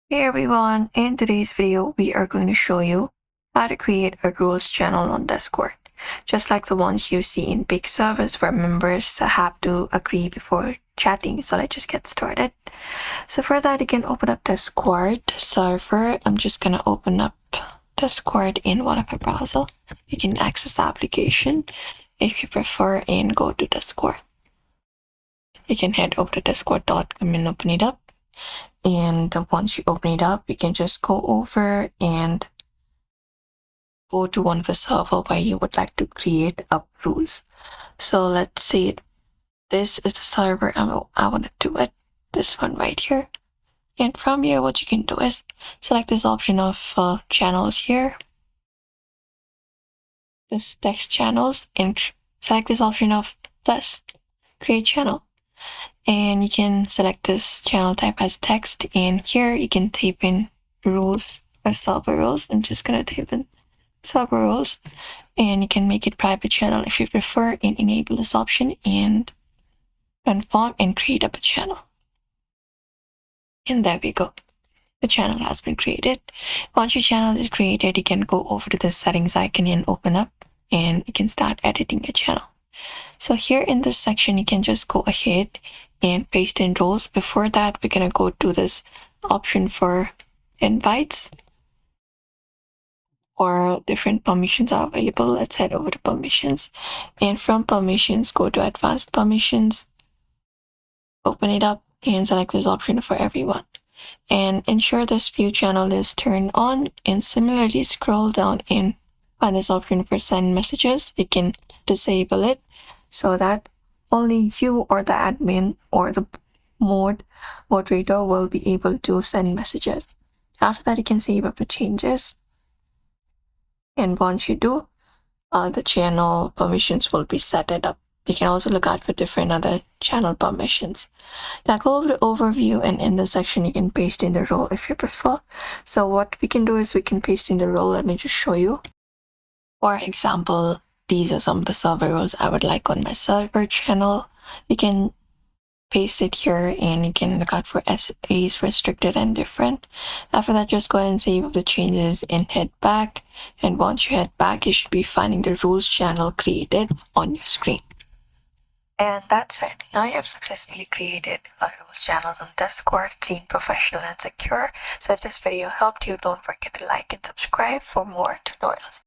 Hey everyone, in today's video we are going to show you how to create a rules channel on Discord, just like the ones you see in big servers where members have to agree before chatting. So let's just get started. So for that, you can open up Discord server. I'm just gonna open up Discord in one of my browser. You can access the application if you prefer and go to Discord. You can head over to discord.com and open it up. And once you open it up, you can just go over and go to one of the server where you would like to create up rules. So let's say this is the server I want to do it, this one right here. And from here, what you can do is select this option of channels here, this text channels, and select this option of plus create channel. And you can select this channel type as text, and here you can type in rules or server rules. I'm just gonna type in server rules, and you can make it private channel if you prefer, and enable this option and confirm and create up a channel. And there we go, the channel has been created. Once your channel is created, you can go over to the settings icon and open up, and you can start editing your channel. So here in this section, you can just go ahead and paste in roles. Before that, we're gonna go to this option for invites, or different permissions are available. Let's head over to permissions, and from permissions, go to advanced permissions, open it up, and select this option for everyone, and ensure this view channel is turned on. And similarly, scroll down and find this option for send messages. You can disable it so that only you or the admin or the moderator will be able to send messages. After that, you can save up the changes, and once you do, the channel permissions will be set it up. You can also look out for different other channel permissions. Now go over to overview, and in this section you can paste in the role if you prefer. So what we can do is we can paste in the role. Let me just show you. For example, these are some of the server roles I would like on my server channel. You can paste it here, and you can look out for SAs, restricted and different. After that, just go ahead and save the changes and head back. And once you head back, you should be finding the rules channel created on your screen. And that's it. Now you have successfully created a rules channel on Discord, clean, professional, and secure. So if this video helped you, don't forget to like and subscribe for more tutorials.